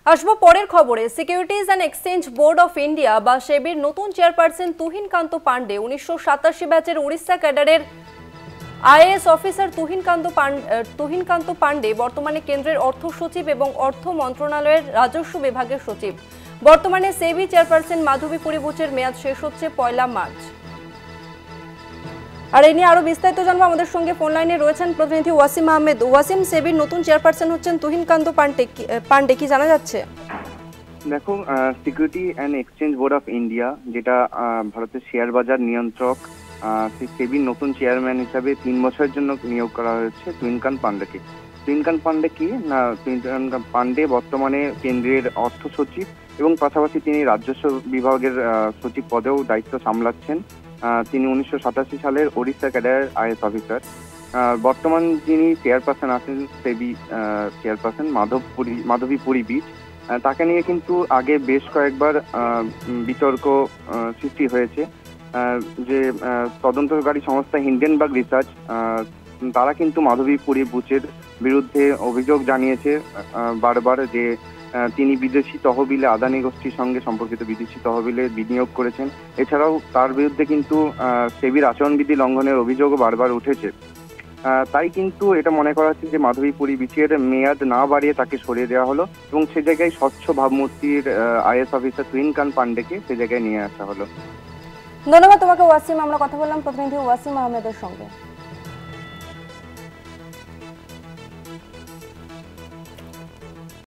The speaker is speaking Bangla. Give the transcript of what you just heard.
আসবো পরের খবরে। Securities and exchange board of India বা সেবির নতুন চেয়ারপারসন তুহিনকান্ত পান্ডে 1987 ব্যাচের উড়িষ্যা ক্যাডারের আইএএস অফিসার তুহিনকান্ত পান্ডে বর্তমানে কেন্দ্রের অর্থ সচিব এবং অর্থ মন্ত্রণালয়ের রাজস্ব বিভাগের সচিব। বর্তমানে সেবি চেয়ারপারসন মাধবী পুরী বুচের মেয়াদ শেষ হচ্ছে 1 মার্চ। আর এই নিয়ে আরো বিস্তারিত জানবো, আমাদের সঙ্গে ফোন লাইনে রয়েছেন প্রতিনিধি ওয়াসিম আহমেদ। ওয়াসিম, সেবির নতুন চেয়ারপারসন হচ্ছেন তুহিনকান্ত পান্ডে, কি জানা যাচ্ছে? দেখো, security and exchange board of India, যেটা ভারতের শেয়ার বাজার নিয়ন্ত্রক, সেই সেবির নতুন চেয়ারম্যান হিসাবে 3 বছরের জন্য নিয়োগ করা হয়েছে তুহিনকান্ত পান্ডেকে। তুহিনকান্ত পান্ডে কি না, তুহিনকান্ত পান্ডে বর্তমানে কেন্দ্রের অর্থ সচিব এবং পাশাপাশি তিনি রাজস্ব বিভাগের সচিব পদেও দায়িত্ব সামলাচ্ছেন। তিনি 1987 সালের ওড়িশা ক্যাডারের আইএএস অফিসার। বর্তমান যিনি চেয়ারপারসন আছেন সেবি চেয়ারপারসন মাধবী পুরী বিচ, তাকে নিয়ে কিন্তু আগে বেশ কয়েকবার বিতর্ক সৃষ্টি হয়েছে। যে তদন্তকারী সংস্থা হিন্ডেনবার্গ রিসার্চ, তারা কিন্তু মাধবী পুরী বুচের বিরুদ্ধে অভিযোগ জানিয়েছে বারবার যে তিনি বিদেশি তহবিলে, আদানি গোষ্ঠীর সঙ্গে সম্পর্কিত বিদেশি তহবিলে বিনিয়োগ করেছেন। এছাড়াও তার বিরুদ্ধে কিন্তু সেবির আচরণবিধি লঙ্ঘনের অভিযোগও বারবার উঠেছে। তাই কিন্তু এটা মনে করা হচ্ছে যে মাধবী পুরী বিচের মেয়াদ না বাড়িয়ে তাকে সরিয়ে দেওয়া হলো এবং সে জায়গায় স্বচ্ছ ভাবমূর্তির আইএএস অফিসার তুহিনকান্ত পান্ডেকে সে জায়গায় নিয়ে আসা হলো। ধন্যবাদ তোমাকে ওয়াসিম। আমরা কথা বললাম প্রতিনিধি ওয়াসিম আহমেদের সঙ্গে।